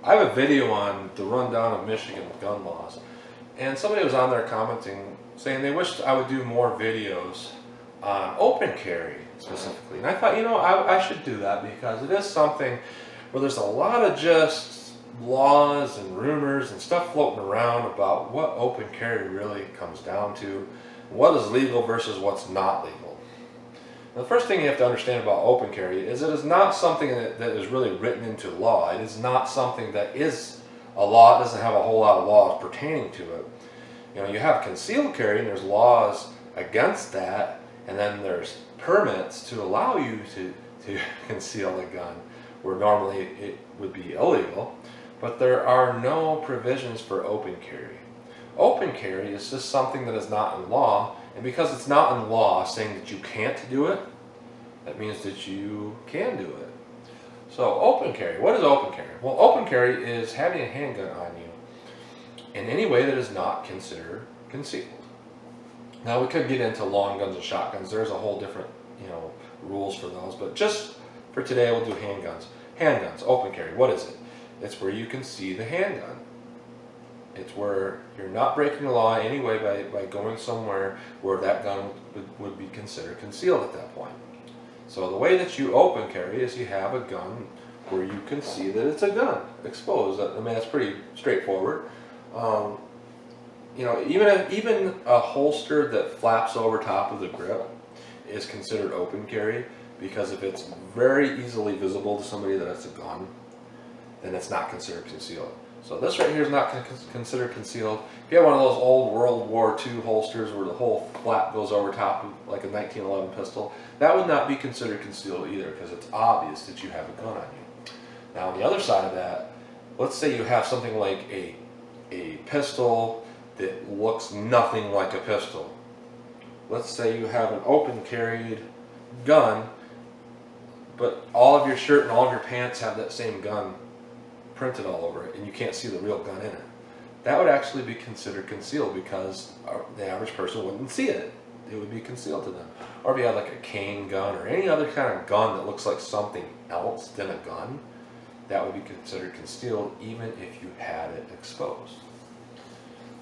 I have a video on the rundown of Michigan gun laws, and somebody was on there commenting saying they wished I would do more videos on open carry specifically. And I thought, I should do that because it is something where there's a lot of just laws and rumors and stuff floating around about what open carry really comes down to, what is legal versus what's not legal. The first thing you have to understand about open carry is it is not something that is really written into law. It is not something that is a law. It doesn't have a whole lot of laws pertaining to it. You have concealed carry, and there's laws against that, and then there's permits to allow you to conceal a gun, where normally it would be illegal, but there are no provisions for open carry. Open carry is just something that is not in law, and because it's not in law saying that you can't do it, that means that you can do it. So open carry, what is open carry? Well, open carry is having a handgun on you in any way that is not considered concealed. Now we could get into long guns and shotguns. There's a whole different, rules for those, but just for today we'll do handguns. Handguns, open carry, what is it? It's where you can see the handgun. It's where you're not breaking the law in any way by going somewhere where that gun would be considered concealed at that point. So the way that you open carry is you have a gun where you can see that it's a gun exposed. I mean, that's pretty straightforward. Even a holster that flaps over top of the grip is considered open carry, because if it's very easily visible to somebody that it's a gun, then it's not considered concealed. So this right here is not considered concealed. If you have one of those old World War II holsters where the whole flap goes over top of like a 1911 pistol, that would not be considered concealed either, because it's obvious that you have a gun on you. Now on the other side of that, let's say you have something like a pistol that looks nothing like a pistol. Let's say you have an open carried gun, but all of your shirt and all of your pants have that same gun printed all over it, and you can't see the real gun in it. That would actually be considered concealed, because the average person wouldn't see it. It would be concealed to them. Or if you had like a cane gun or any other kind of gun that looks like something else than a gun, that would be considered concealed even if you had it exposed.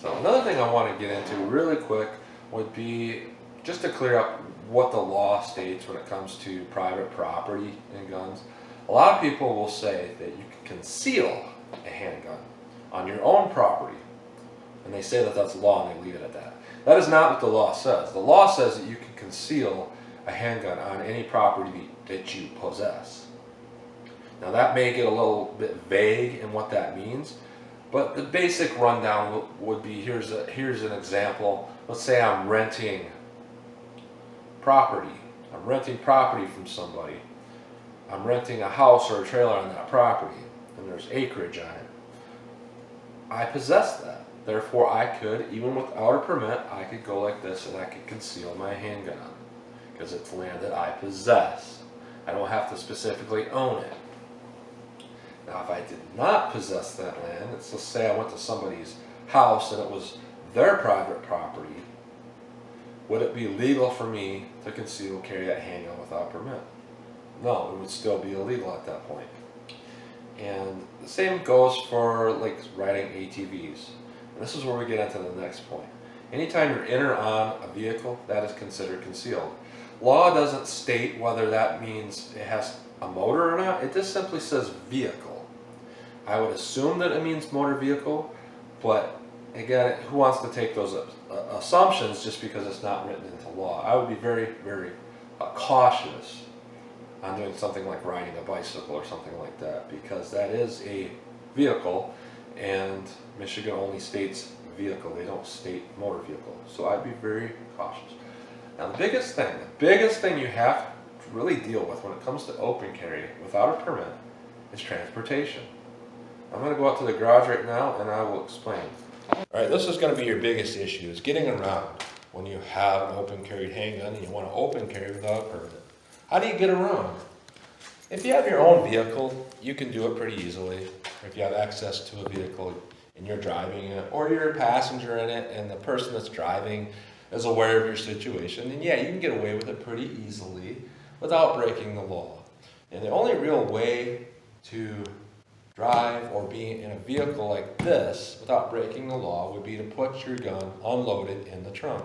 So another thing I want to get into really quick would be just to clear up what the law states when it comes to private property and guns. A lot of people will say that you can conceal a handgun on your own property, and they say that that's law, and they leave it at that. That is not what the law says. The law says that you can conceal a handgun on any property that you possess. Now that may get a little bit vague in what that means, but the basic rundown would be, here's an example. Let's say I'm renting property. I'm renting property from somebody. I'm renting a house or a trailer on that property, and there's acreage on it. I possess that. Therefore, I could, even without a permit, I could go like this and I could conceal my handgun on it, because it's land that I possess. I don't have to specifically own it. Now, if I did not possess that land, let's say I went to somebody's house and it was their private property, would it be legal for me to conceal carry that handgun without permit? No, it would still be illegal at that point. And the same goes for like riding ATVs. And this is where we get into the next point. Anytime you're in or on a vehicle, that is considered concealed. Law doesn't state whether that means it has a motor or not. It just simply says vehicle. I would assume that it means motor vehicle, but again, who wants to take those assumptions just because it's not written into law? I would be very, very cautious on doing something like riding a bicycle or something like that, because that is a vehicle, and Michigan only states vehicle. They don't state motor vehicle. So I'd be very cautious. Now the biggest thing you have to really deal with when it comes to open carry without a permit is transportation. I'm going to go out to the garage right now and I will explain. Alright, this is going to be your biggest issue, is getting around when you have an open carried handgun and you want to open carry without a permit. How do you get around? If you have your own vehicle, you can do it pretty easily. If you have access to a vehicle and you're driving it, or you're a passenger in it and the person that's driving is aware of your situation, then yeah, you can get away with it pretty easily without breaking the law. And the only real way to drive or be in a vehicle like this without breaking the law would be to put your gun unloaded in the trunk.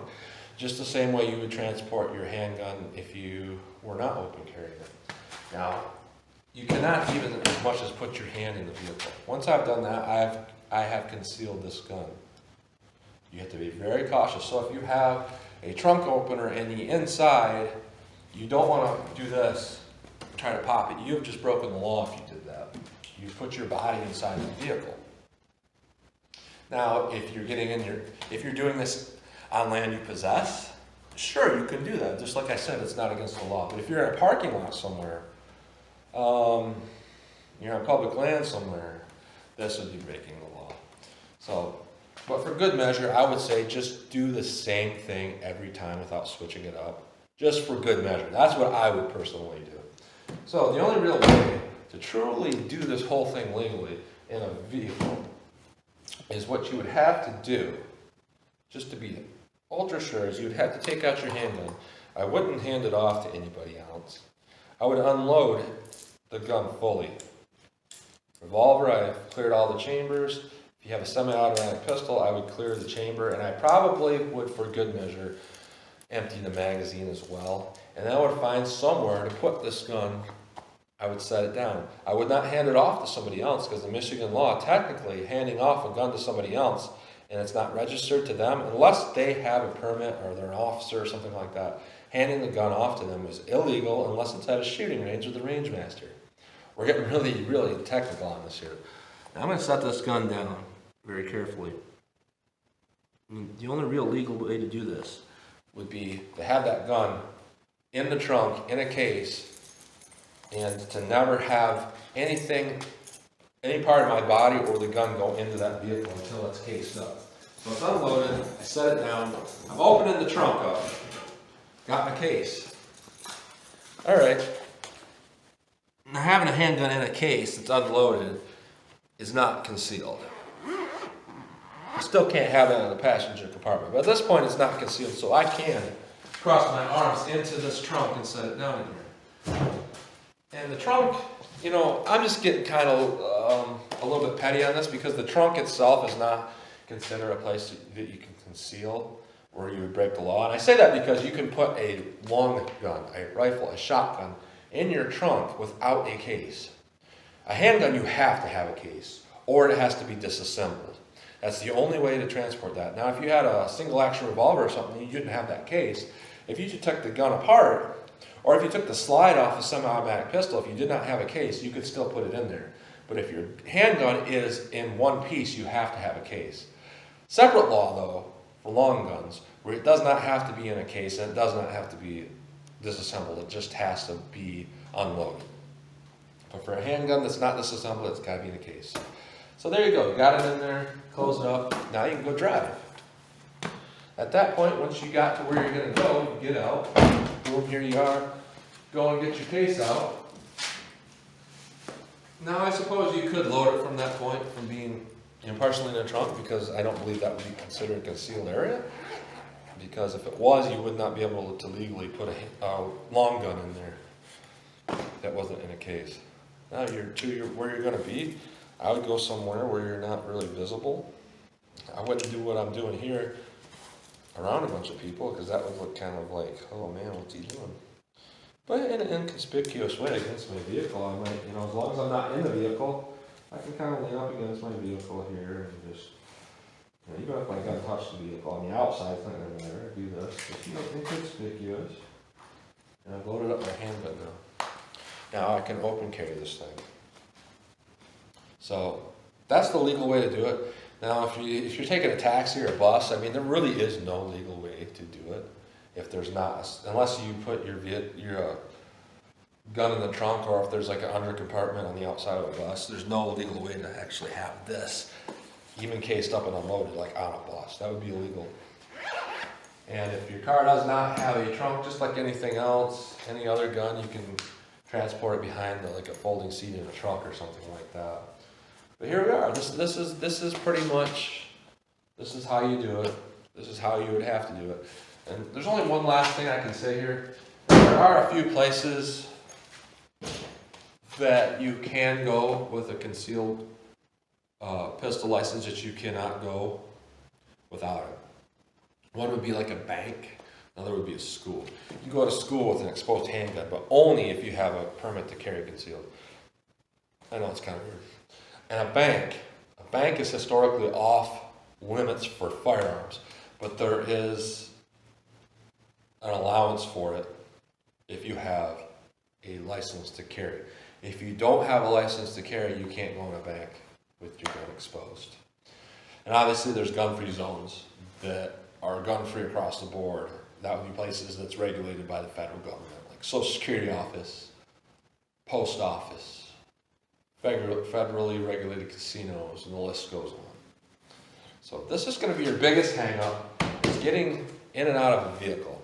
Just the same way you would transport your handgun if you were not open carrying it. Now, you cannot even as much as put your hand in the vehicle. Once I've done that, I have concealed this gun. You have to be very cautious. So if you have a trunk opener in the inside, you don't want to do this, try to pop it. You've just broken the law if you did that. You put your body inside the vehicle. Now, if you're doing this on land you possess, sure, you can do that. Just like I said, it's not against the law. But if you're in a parking lot somewhere, you're on public land somewhere, this would be breaking the law. So, but for good measure, I would say just do the same thing every time without switching it up. Just for good measure. That's what I would personally do. So the only real way to truly do this whole thing legally in a vehicle is what you would have to do, just to be ultra sure, is you would have to take out your handgun. I wouldn't hand it off to anybody else. I would unload the gun fully. Revolver, I've cleared all the chambers. If you have a semi-automatic pistol, I would clear the chamber, and I probably would, for good measure, empty the magazine as well. And then I would find somewhere to put this gun. I would set it down. I would not hand it off to somebody else, because the Michigan law, technically, handing off a gun to somebody else, and it's not registered to them, unless they have a permit or they're an officer or something like that, handing the gun off to them is illegal unless it's at a shooting range with the range master. We're getting really, really technical on this here. Now I'm going to set this gun down very carefully. The only real legal way to do this would be to have that gun in the trunk, in a case, and to never have anything, any part of my body or the gun go into that vehicle until it's cased up. So it's unloaded, I set it down, I'm opening the trunk up, got my case. All right. Now having a handgun in a case that's unloaded is not concealed. You still can't have that in the passenger compartment, but at this point it's not concealed, so I can cross my arms into this trunk and set it down in here. And the trunk, you know, I'm just getting kind of a little bit petty on this, because the trunk itself is not considered a place that you can conceal where you would break the law. And I say that because you can put a long gun, a rifle, a shotgun in your trunk without a case. A handgun, you have to have a case, or it has to be disassembled. That's the only way to transport that. Now, if you had a single action revolver or something, you didn't have that case. If you took the gun apart, or if you took the slide off a semi-automatic pistol, if you did not have a case, you could still put it in there. But if your handgun is in one piece, you have to have a case. Separate law, though, for long guns, where it does not have to be in a case, and it does not have to be disassembled. It just has to be unloaded. But for a handgun that's not disassembled, it's got to be in a case. So there you go. You got it in there, close it up. Now you can go drive. At that point, once you got to where you're going to go, you get out. Boom, here you are. Go and get your case out. Now I suppose you could load it from that point, from being partially in the trunk, because I don't believe that would be considered a concealed area. Because if it was, you would not be able to legally put a long gun in there that wasn't in a case. Now where you're going to be, I would go somewhere where you're not really visible. I wouldn't do what I'm doing here around a bunch of people, because that would look kind of like, oh man, what's he doing? But in an inconspicuous way against my vehicle, I might, as long as I'm not in the vehicle, I can kind of lean up against my vehicle here and just, even if I got to touch the vehicle on the outside, it's not going to matter. I do this. It's inconspicuous. And I've loaded up my handgun now. Now I can open carry this thing. So that's the legal way to do it. Now if you're taking a taxi or a bus, there really is no legal way to do it. If there's not, unless you put your gun in the trunk, or if there's like an under compartment on the outside of a bus, there's no legal way to actually have this even cased up and unloaded like on a bus. That would be illegal. And if your car does not have a trunk, just like anything else, any other gun, you can transport it behind like a folding seat in a truck or something like that. But here we are. This is pretty much, this is how you do it. This is how you would have to do it. And there's only one last thing I can say here. There are a few places that you can go with a concealed pistol license that you cannot go without it. One would be like a bank, another would be a school. You can go to school with an exposed handgun, but only if you have a permit to carry concealed. I know it's kind of weird. And a bank is historically off limits for firearms, but there is an allowance for it if you have a license to carry. If you don't have a license to carry, you can't go in a bank with your gun exposed. And obviously there's gun-free zones that are gun-free across the board. That would be places that's regulated by the federal government, like Social Security office, post office, federally regulated casinos, and the list goes on. So this is going to be your biggest hang-up, is getting in and out of a vehicle.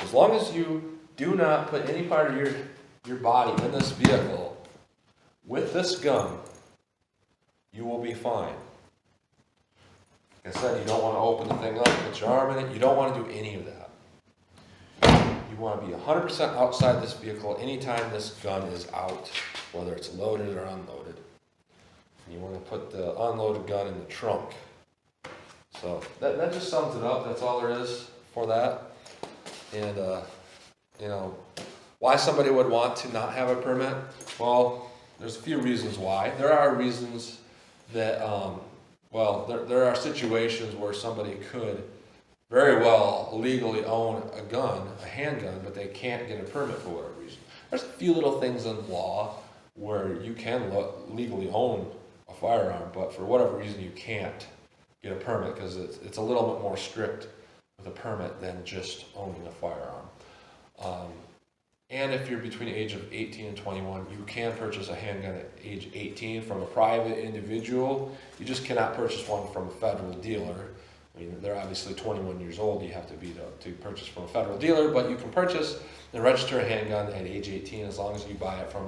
As long as you do not put any part of your body in this vehicle with this gun, you will be fine. Like I said, you don't want to open the thing up, put your arm in it. You don't want to do any of that. You want to be 100% outside this vehicle anytime this gun is out, whether it's loaded or unloaded. And you want to put the unloaded gun in the trunk. So that just sums it up. That's all there is for that. And, why somebody would want to not have a permit? Well, there's a few reasons why. There are reasons that, there are situations where somebody could very well legally own a gun, a handgun, but they can't get a permit for whatever reason. There's a few little things in law where you can legally own a firearm, but for whatever reason you can't get a permit because it's a little bit more strict with a permit than just owning a firearm. And if you're between the age of 18 and 21, you can purchase a handgun at age 18 from a private individual. You just cannot purchase one from a federal dealer. I mean, they're obviously 21 years old. You have to be to purchase from a federal dealer, but you can purchase and register a handgun at age 18 as long as you buy it from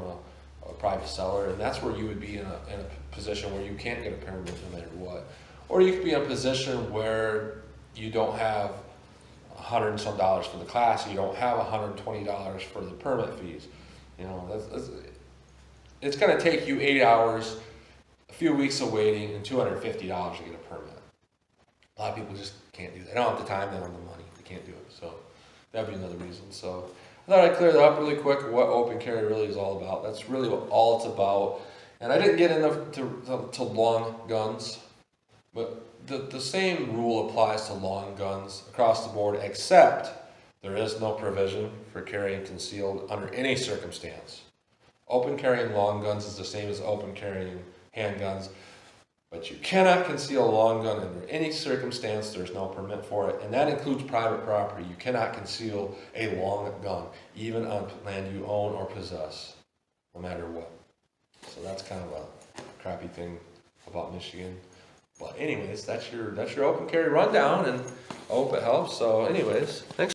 a private seller. And that's where you would be in a position where you can't get a permit no matter what. Or you could be in a position where you don't have $100 and some for the class, you don't have $120 for the permit fees. It's going to take you 8 hours, a few weeks of waiting, and $250 to get a permit. A lot of people just can't do that. They don't have the time, they don't have the money, they can't do it. So that'd be another reason. So I thought I'd clear that up really quick, what open carry really is all about. That's really what all it's about. And I didn't get into long guns, but the same rule applies to long guns across the board, except there is no provision for carrying concealed under any circumstance. Open carrying long guns is the same as open carrying handguns, but you cannot conceal a long gun under any circumstance. There's no permit for it, and that includes private property. You cannot conceal a long gun, even on land you own or possess, no matter what. So that's kind of a crappy thing about Michigan. But anyways, that's your open carry rundown, and I hope it helps. So anyways, thanks.